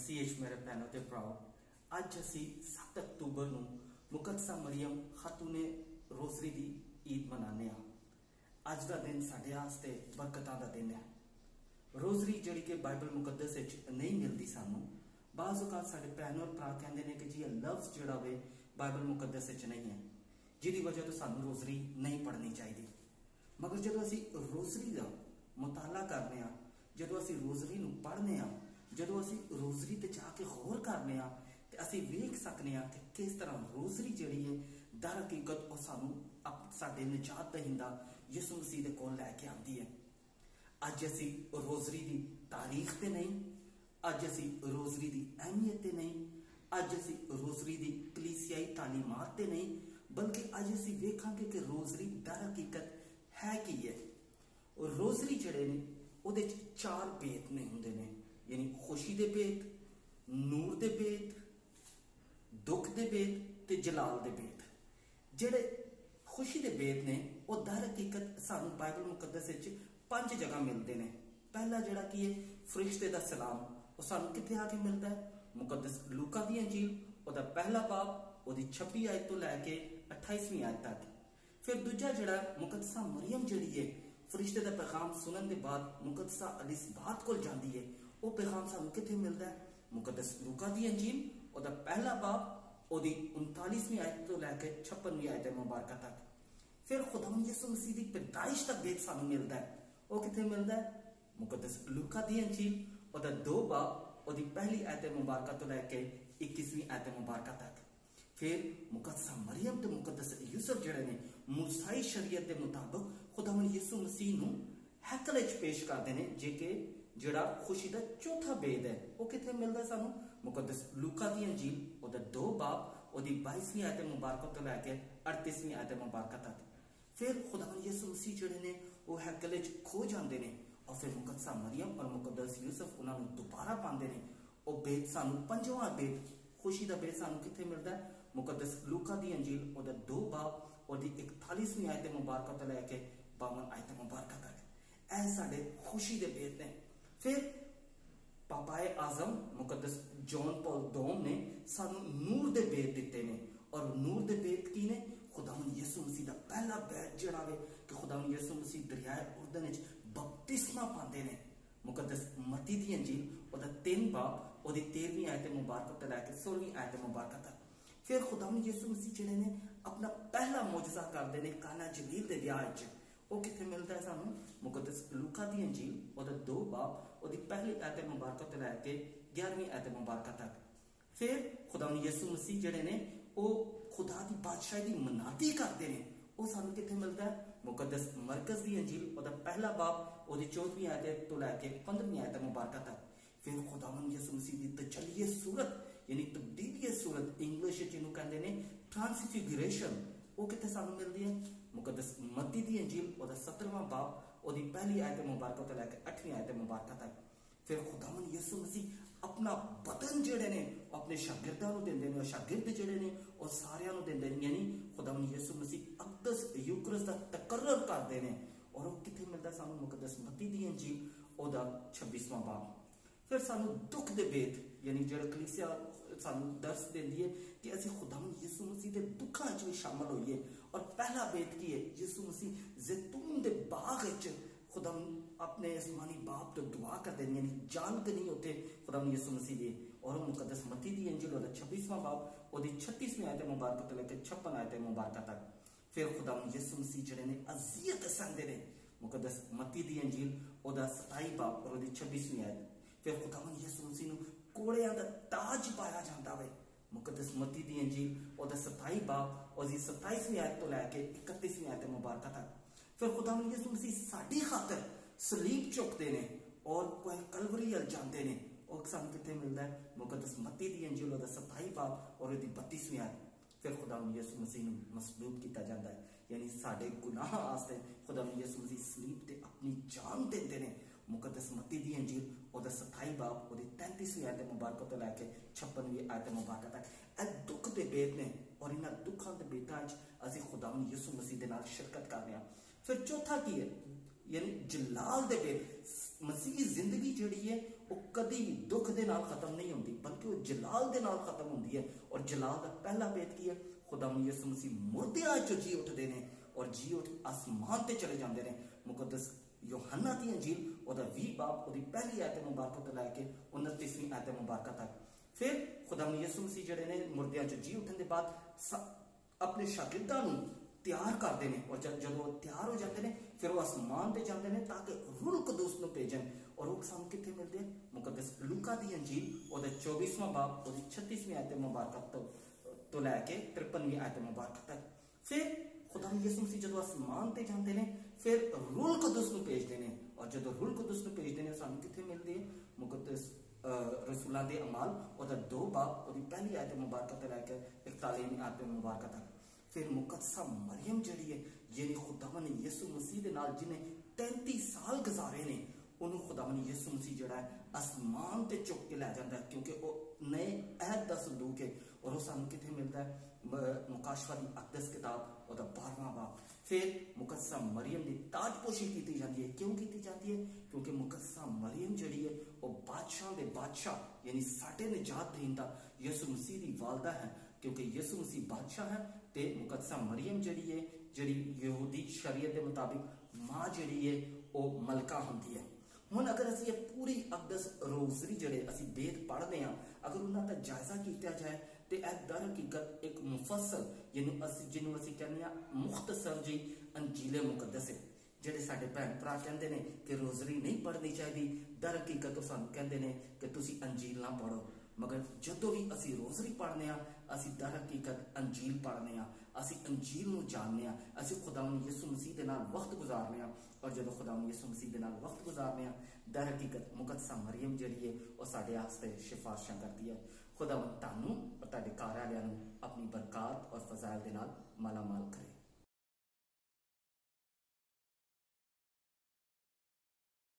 मसीह मेरे भैनों ते भराओ, अज असी 7 अक्तूबर नूं मुकद्दसा मरियम खातूने रोजरी दी ईद मनाने आ। अज दा दिन साडे आस्ते बरकतां दा दिन है। रोजरी जिहड़ी कि बाइबल मुकद्दस विच नहीं मिलती सानू, बाज़ औकात साडे भैन और भरा कहंदे ने कि जी लफ्ज जिहड़ा वे बाइबल मुकद्दस विच नहीं है, जिहदी वजह तो सानू रोजरी नहीं पढ़नी चाहिए। मगर जदों असी रोजरी दा मुताला करने आ, जदों असी रोजरी नूं पढ़ने आ, जदों असी रोजरी ते जाके गौर करने आ, ते असी वेख सकने आ कि किस तरह रोजरी जिहड़ी है दर हकीकत वो सानू साडे निजात दहिंदा यीशु मसीह दे कोल लैके आंदी है। अज असी रोजरी दी तारीख ते नहीं, अज असी रोजरी दी अहमियत ते नहीं, अज असी रोजरी दी कलीसियाई तालीमात ते नहीं, बल्कि अज असी वेखांगे कि रोजरी दर हकीकत है की है। और रोजरी जिहड़े ने उहदे च 4 भेद ने हुंदे ने, यानी खुशी दे भेद, नूर दे भेद, दुख दे भेद ते जलाल दे भेद। जिहड़े खुशी दे भेद ने वो दर हकीकत सानू बाइबल मुकद्दस विच 5 जगह मिलते हैं। पहला जिहड़ा की है फरिश्ते दा सलाम, वो सानू कित्थे आके मिलता है? मुकद्दस लूका दी अंजील ओदा पहला बाब ओदी 26 आयत तो लैके 28वीं आयत तक। फिर दूजा जिहड़ा मुकद्दसा मरियम जिहड़ी है फरिश्ते दा पैगाम सुनन दे बाद मुकद्दसा अलिसबात कोल जांदी है, वो पैगाम सानू कित्थे मिलता है? मुकद्दस लूका दी अंजील ओदा पहला बाब ओदी 39वीं आयत तो लैके 56वीं आयत मुबारक तक। फिर खुदावंद यीशु मसीह दी पैदाइश दा भेद सानू मिलता है, वो कित्थे मिलता है? मुकद्दस लूका दी अंजील ओदा 2 बाब ओदी पहली आयत मुबारक तो लैके 21वीं आयत मुबारक तक। फिर मुकद्दसा मरियम ते मुकद्दस यूसुफ जिहड़े ने मूसाई शरीयत के मुताबिक खुदावंद यीशु मसीह नूं हैकल विच पेश करदे ने, जेके जिहड़ा खुशी दा चौथा भेद है वो कित्थे मिलदा है सानू? मुकद्दस लूका दी अंजील ओदा 2 बाब ओदी 22वीं आयत मुबारक तो लैके 38वीं आयत मुबारक तक। फिर खुदावंद यीशु मसीह जिहड़े ने वो हैकल विच खो जांदे ने, और फिर मुकद्दसा मरियम और मुकद्दस यूसुफ उन्हां नूं दोबारा पांदे ने। वो भेद सानू 5वां भेद खुशी दा भेद सानू कित्थे मिलदा है? मुकद्दस लूका दी अंजील ओदा 2 बाब ओदी 41वीं आयत मुबारक तो लैके 52 आयत मुबारक तक। ऐ साडे खुशी दे भेद ने। फिर पापाए आजम मुकद्दस जॉन पॉल II ने सानू नूर दे भेद दिते ने, और नूर दे भेद की ने? खुदावंद यीशु मसीह दा पहला भेद जिहड़ा वे कि खुदावंद यीशु मसीह दरियाए उर्दन विच बपतिस्मा पांदे ने। मुकद्दस मत्ती दी अंजील ओदा 3 बाब ओदी 13वीं आयत मुबारक तो लैके 16वीं आयत मुबारक तक। फिर खुदावंद यीशु मसीह जिहड़े ने अपना पहला मौजज़ा करदे ने काना जलील दे ब्याह विच, वो कित्थे मिलता है सानू? मुकद्दस लूका दी अंजील ओदा 2 बाब ओदी पहली आयत मुबारक तो लैके 11वीं आयत मुबारक तक। फिर खुदावंद यीशु मसीह जिहड़े ने वो खुदा दी बादशाही दी मनादी करदे ने, वो सानू कित्थे मिलता है? मुकद्दस मरकस दी अंजील ओदा पहला बाब ओदी 14वीं आयत तो लैके 15वीं आयत मुबारक तक। फिर खुदावंद यीशु मसीह दी तजल्ली सूरत यानी तब्दीली सूरत, इंग्लिश जिन्हों कहते हैं ट्रांसफिगरेशन, वो कितने सानू मिलती है? मुकद्दस मत्ती दी अंजील ओदा 17वां बाब ओदी पहली आयत मुबारक तो लैके 8वीं आयत मुबारक तक। फिर खुदावंद यीशु मसीह अपना बदन जिहड़े ने अपने शागिर्दां नूं दिंदे ने, और शागिर्द जिहड़े ने और सारियां नूं दिंदे ने, यानी खुदावंद यीशु मसीह अक़दस यूकरिस्त दा तकर्रर करदे ने। और वो कित्थे मिलदा सानू? मुकद्दस मत्ती दी अंजील ओदा 26वां बाब। फिर सानू दुख दे भेद यानी जिहड़ा कलीसिया सानू दर्स देंदी है कि असीं खुदावंद यीशु मसीह दे दुखां च भी शामिल होइए। और पहला भेद की है? यीशु मसीह जैतून दे बाग विच खुदावंद अपने आसमानी बाप तो दुआ करते हैं, यानी जान के नहीं होते खुदावंद यीशु मसीह दे। और मुकद्दस मत्ती दी अंजील ओदा 26वां बाब ओदी 36वीं आयत मुबारक तो लेके 56 आयत मुबारक तक। फिर खुदावंद यीशु मसीह जिहड़े ने अज़ियत सहंदे ने, मुकद्दस मत्ती दी अंजील ओदा 27 बाब और ओदी 26वीं आयत। फिर खुदावंद यीशु मसीह नूं कोड़ियां दा ताज पाया जांदा वे, मुकद्दस मत्ती दी अंजील ओदा 27 बाब ओदी 27वीं आयत तो लैके 31वीं आयत मुबारक तक। फिर खुदावंद यीशु मसीह साडी खातर सलीब चुकते ने और कोई कलवरी अल जाते ने, और सानू कित्थे मिलदा है? मुकद्दस मत्ती दी अंजील ओदा 27 बाब और ओदी 32वीं आयत। फिर खुदावंद यीशु मसीह नूं मसलूब किया जाता है, यानी साडे गुनाह वास्ते खुदावंद यीशु मसीह सलीब ते अपनी जान देंदे ने। मुकद्दस मत्ती दी अंजील ओदा 27 बाब ओदी 33वीं आयत मुबारक तो लैके 56वीं आयत मुबारक तक। ए दुख दे भेद ने, और इन्हां दुखां दे भेदां च असीं खुदावंद यीशु मसीह दे नाल शिरकत कर रहे हैं। फिर चौथा की है? यानी जलाल दे भेद मसीही जिंदगी जिहड़ी है वो कदी भी दुख दे नाल खत्म नहीं होती, बल्कि वो जलाल दे नाल खत्म होती है। और जलाल का पहला भेद की है, खुदावंद यीशु मसीह मुर्दियां चों जी उठते हैं और जी उठ आसमान ते चले जाते हैं। मुकद्दस यूहन्ना दी अंजील ओदा 20 बाब ओदी पहली आयत मुबारक तो लैके 29वीं आयत मुबारक तक। फिर खुदावंद यीशु मसीह जिहड़े ने मुर्दियां चों जी उठन दे बाद अपने शागिर्दां नूं तैयार करते हैं और जो तैयार हो जाते हैं फिर वो आसमान पे जाते हैं ताकि रूह कदूस को भेजन। और वो सानू कित्थे मिलते हैं? मुकद्दस लूका दी अंजील ओदा 24वां बाब ओदी 36वीं आयत मुबारक तो लैके 53वीं आयत मुबारक तक। फिर खुदावंद यीशु मसीह जो आसमान पे जाते हैं फिर रूह कदूस को भेजते हैं और जो रूह कदूस को भेजते हैं सानू कित्थे मिलती है? मुकद्दस रसूलां दे अमाल ओदा 2 बाब ओदी पहली आयत मुबारक तो लैके 41वीं आयत मुबारक तक। फिर मुकद्दसा मरियम जड़ी है यानी खुदावंद यीशु मसीह दे नाल जिन्हें 33 साल गुजारे ने उन्होंने खुदावंद यीशु मसीह जड़ा है आसमान ते चुक के लै जाता है, क्योंकि वो नए अहद दा संदूक है। और वो सानू कित्थे मिलता है? मुकाशवा दी अकदस किताब ओदा 12वां बाब। फिर मुकद्दसा मरियम की ताजपोशी की जाती है। क्यों की जाती है? क्योंकि मुकद्दसा मरियम जड़ी है वो बादशाह दे बादशाह यानी साडे निजात देंदा यीशु मसीह दी वालदा है, क्योंकि यीशु मसीह बादशाह है ते मुकद्दसा मरियम जड़ी है जड़ी यहूदी शरीयत के मुताबिक मां जड़ी है वो मलका होंदी है। हुण अगर असीं पूरी अकदस रोज़री जड़े असीं बेद पढ़ते हैं अगर उन्हां दा जायजा किया जाए तो यह दर हकीकत एक मुफस्सल जिन्होंने असीं कहने मुख्तसर जी अंजील मुकद्दस है। ਜਿਹੜੇ ਸਾਡੇ ਭੈਣ ਭਰਾ ਕਹਿੰਦੇ ਨੇ कि रोज़री नहीं पढ़नी चाहिए, दर हकीकत सानू कहते हैं कि तुसी अंजील ना पढ़ो, मगर जदों भी असी रोज़री पढ़ने असी दर हकीकत अंजील पढ़ने असी अंजील नूं जानने असी खुदावंद यीशु मसीह दे नाल वक्त गुजारने और जदों खुदावंद यीशु मसीह दे नाल वक्त गुजारने दर हकीकत मुकद्दसा मरियम जिहड़ी है वो साडे वास्ते सिफारिशां करती है। खुदावंद तुहानूं और तुहाडे घर वालिआं नूं अपनी बरकत और फज़ाइल दे नाल माला माल करे।